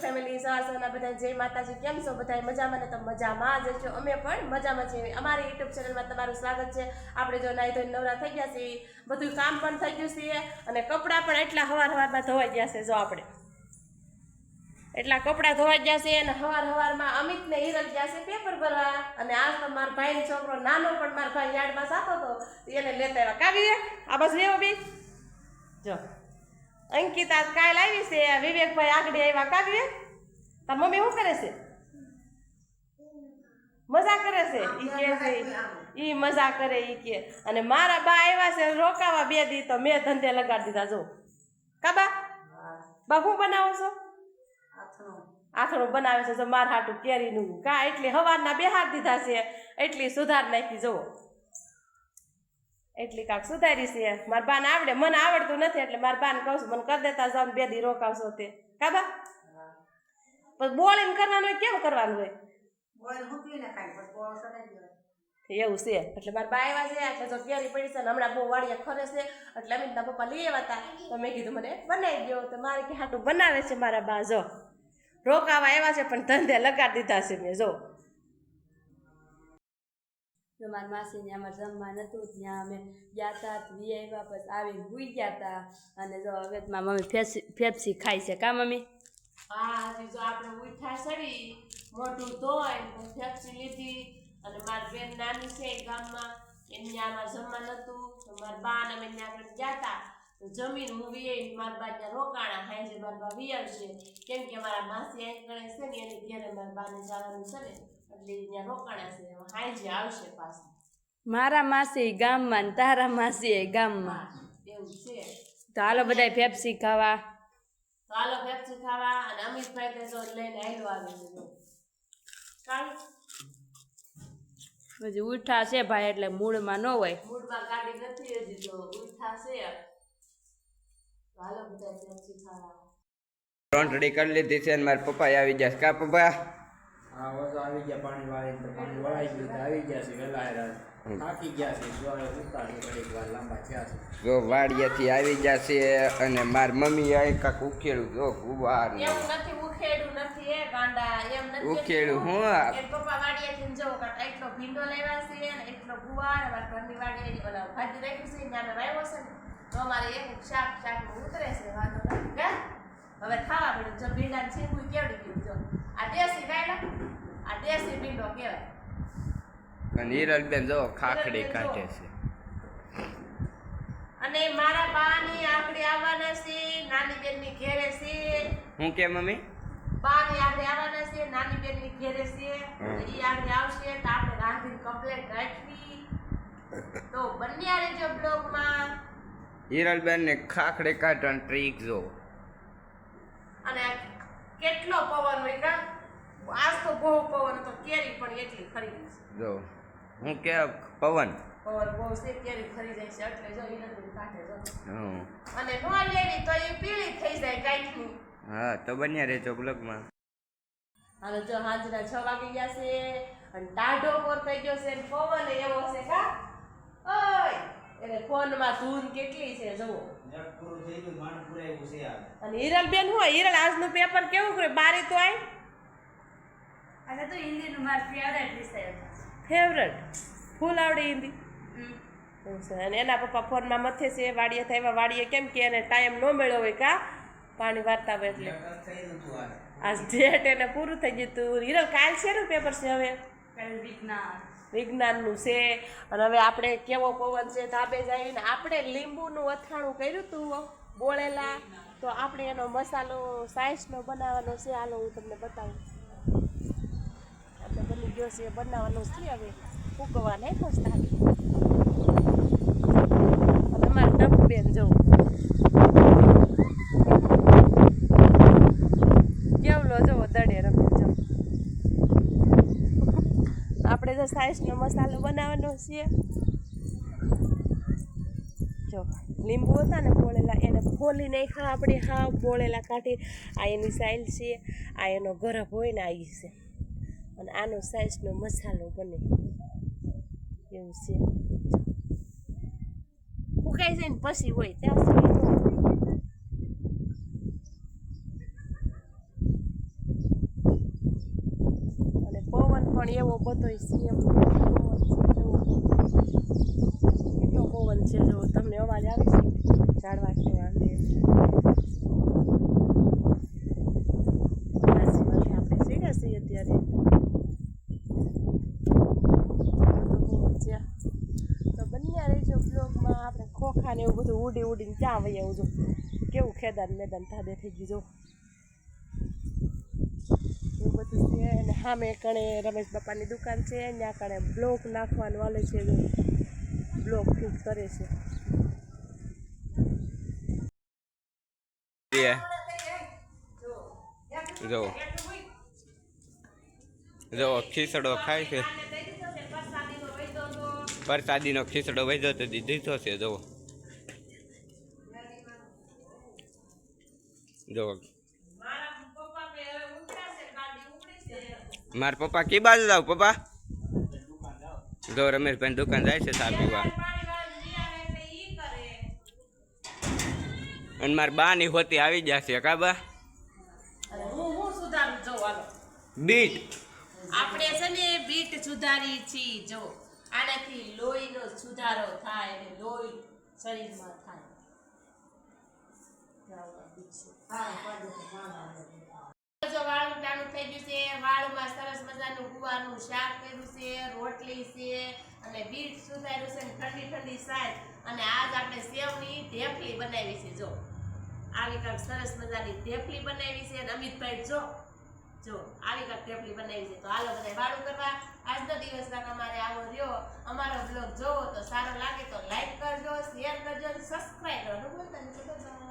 Family સવાસના બધા જય માતાજી. કેમ છો બધા? મજામાં ને? તો મજામાં જ છો. અમે પણ મજામાં છીએ. અમારી યુટ્યુબ ચેનલમાં તમારું સ્વાગત છે. આપણે જો નાઈ ધોઈને નવરા થઈ ગયા છીએ, બધું કામ પણ થઈ ગયું છે અને કપડાં પણ એટલા હવારમાં ધોવાઈ ગયા છે. જો આપણે એટલા કપડાં ધોવાઈ ગયા છે અને હવારમાં અમિત ને હિરલ ગયા છે પેપર ભરવા. અને આજ તો મારા ભાઈનો છોકરો નાનો પણ મારા ભાઈ યાર્ડમાં સાતો હતો, એને લેતા આવ્યા. કાવી આ બસ લેવો બી જો અંકિતા કાલ આવી છે, વિવેકભાઈ આગળ આવ્યા. કાવ્ય તાર મમ્મી શું કરે છે? મજા કરે છે. ઈ કે છે ઈ મજા કરે ઈ કે. અને મારા બા આવ્યા છે રોકાવા 2 દી, તો મેં ધંધે લગાડી દીધા. જો કાબા બા શું બનાવો છો? આથણું બનાવે છે. જો માર હાટું કેરીનું કા એટલી હવારના બેહાર દીધા છે, એટલી સુધાર નાખી. જુઓ એટલી કાંક સુધારી છે. મારા બાને આવડે, મને આવડતું નથી એટલે મારા બાને કહું છું મને કરી દેતા જાવ ને 2 દી રોકાવશો તે. કાબા પછી બોલીને કરવાનું હોય. કેમ કરવાનું હોય? એવું છે. એટલે મારા બા આવ્યા છે એટલે જો કેરી પડી છે ને હમણાં બહુ વાડીએ ખરે છે એટલે અમિતના પપ્પા લઈ આવ્યા હતા, તો મેં કીધું મને બનાવી દો. તો મારે કે હાટું બનાવે છે મારા બા. જો રોકાવા આવ્યા છે પણ ધંધે લગાડી દીધા છે મેં. જો મારા માસીને અમારે જમવા નતું, ત્યાં અમે ગયા હતા, વી આવ્યા, પછી આવીને ભૂઈ ગયા હતા. અને જો હવે મારી મમ્મી ફેફસી ખાય છે. કા મમ્મી? હા, હજી જો આપણે ઉઠા સડી મોઢું ધોઈ ફેફસી લીધી. અને મારી બેન નાની છે ગામમાં, એને આમાં જમવા નતું, તો મારા બા ને અમે ત્યાં આગળ ગયા હતા. તો જમીન હું વી મારા બા ત્યાં રોકાણા. હાઈ મારા બા વી આવશે કેમ કે મારા માસી અહીં ગણે છે ને એની ઘેરે મારા બાને જવાનું છે ને એટલે ત્યાં રોકાણા છે. હાઈ આવશે પાછું. મારા માસી ગામમાં ને તારા માસી ગામમાં. એવું છે. તો હાલો બધા ફેફસી ખાવા. તો હાલો ફેફસી ખાવા. અને અમિતભાઈ તે જો લઈને આયલો આવે છે. કાલ પછી ઉઠા છે ભાઈ એટલે મૂળમાં ન હોય. મૂળમાં ગાડી નથી હજી, તો ઉઠા છે. હાલો બધા ફેફસી ખાવા. રોંટડી કરી લીધી છે અને મારા પપ્પા આવી ગયા. કા પપ્પા? હા વસો આવી ગયા. પાણી વાળી તો પાણી વળાઈ ગયું, આવી ગયા છે વેલા. થાકી ગયા છે, સવારે ઉઠતા છે, ઘડીક વાર લાંબા થયા છે. જો વાડિયાથી આવી ગયા છે અને મારી મમ્મી આ કાંક ઉખેડું. જો ગુવાર એમ નથી ઉખેડું નથી એ ગાંડા, એમ નથી ઉખેડું. હું એ પપ્પા વાડીએથી જો કાટ એટલો ભીંડો લેવા છે અને એટલો ગુવાર અમાર ઘરની વાડીએ ઓલા ભાજી રાખી છે ને આને વાવ્યો છે ને, તો અમારે એક શાક ઉતરે છે. વાંધો નથી કા હવે ખાવા પડે. જો ભીંડા છીંગું કેવડી ગયું. જો આ દેશી ગાયલા, આ દેશી ભીંડો કહેવાય. અને હિરલબેન જો ખાખડી કાઢે છે. અને મારા બાની આકડી આવવાના છે, નાની બેનની ઘેરે છે. હું કે મમ્મી? બાની આકડી આવવાના છે, નાની બેનની ઘેરે છે. ઈ આકડી આવશે તો આપણે રાંધીને કમ્પ્લેટ રાખવી. તો બન્યા રહેજો બ્લોગમાં. હિરલબેન ને ખાખડી કાઢવાની ટ્રીક જો. અને કેટલો પવન હોય કા, આજ તો બહુ પવન હતો. કેરી પણ એટલી ખરી ગઈ છે. જો હું કે પવન બહુ છે, કેરી ખરી જાય છે એટલે જો ઈરંદુ કાઢે જો. હમ અને નો લેવી તો એ પીળી થઈ જાય કાઈની. હા, તો બન્યા રહેજો બ્લોગમાં. હાલો જો હાજરા 6 વાગી ગયા છે અને ટાઢો કોર થઈ ગયો છે અને પવન એવો છે કા. ઓય એટલે ફોનમાં ધૂન કેટલી છે જુઓ. પૂરું થઈ ગયું, માંડ પુરાયું છે આ. અને હિરલબેન હોય, હિરલ આજનું પેપર કેવું કરે? બારી તો આય અને તો હિન્દીનું મારું ફેવરેટ વિષય હતો. ફેવરેટ ફૂલ આવડે હિન્દી. એવું છે. અને એના પપ્પા ફોનમાં મથે છે. વાડીએ થયા વાડીએ કેમ કે એને ટાઈમ ન મળ્યો હોય કા પાણી વારતા હોય એટલે. થઈ નતું આ. આજ ડેટ એને પૂરું થઈ ગયું હતું. હિરલ કાલ છે ને પેપર છે હવે વિજ્ઞાનનું છે. અને હવે આપણે કેવો પવન છે ધાબે જઈને આપણે લીંબુનું અથાણું કર્યું હતું બોળેલા, તો આપણે એનો મસાલો સાઈઝનો બનાવવાનો છે. હાલો હું તમને બતાવું. આપણે બની ગયો છે બનાવવાનો છે. હવે ફૂકવા નહીં પહોંચતા. અને અમારે ટપબેન જવું કેવલો જવો દડે રમે. જો આપણે જો સાઈઝનો મસાલો બનાવવાનો છે. જો લીંબુ હતા ને બોળેલા એને ફોલી નાખ્યા આપણે. હા બોળેલા કાઢી. આ એની સાઈલ છે, આ એનો ગરફ હોય ને આ ઈ છે. અને આનો સાઈઝનો મસાલો બને એવું છે. ફૂકાઈ જાય ને પછી હોય ત્યાં સુધી પણ એવો બધો છે કેટલો પવન છે જો તમને અવાજ આવે છે ઝાડવા કેવા છે આપણે સીધા છીએ અત્યારે તો બંને રહીજો બ્લોગમાં આપણે ખોખા ને એવું બધું ઉડી ઉડીને ક્યાં વહી આવું જો કેવું ખેદાન મેદાન થાદે થઈ ગયું જો એવું બધું છે અને સામે કણે રમેશ બાપાની દુકાન છે ત્યાં કણે બ્લોક નાખવાનું વાલે છે બ્લોક ફિટ કરે છે જો જો ખીસડો ખાય છે પરસાદીનો ખીસડો વધ્યો તો દીધો છે જો જો મારા પપ્પા કી બાજુ જાવ પપ્પા જો રમેશભાઈ દુકાન જાય છે ચા પીવા અને મારી બા ની હોતી આવી જશે કાબા હું સુધારું જો હાલો બીટ આપણે છે ને બીટ સુધારી છીએ જો આનાથી લોહીનો સુધારો થાય અને લોહી શરીરમાં થાય જો વાળું ટાણું થઈ ગયું છે વાળુમાં સરસ મજાનું ગુવારનું શાક કર્યું છે રોટલી છે અને બીટ સુધાર્યું છે અને ઠંડી ઠંડી સાય અને આજ આપણે સેવની ઢેફલી બનાવી છે જો આવી કાંઈક સરસ મજાની ઢેફલી બનાવી છે અને અમિતભાઈ જો આવી કાંઈક ઢેફલી બનાવી છે તો હાલો બધા વાળું કરવા આજનો દિવસ અમારે આવો રહ્યો અમારો બ્લોગ જોવો તો સારો લાગે તો લાઈક કરજો શેર કરજો સબસ્ક્રાઈબ કરજો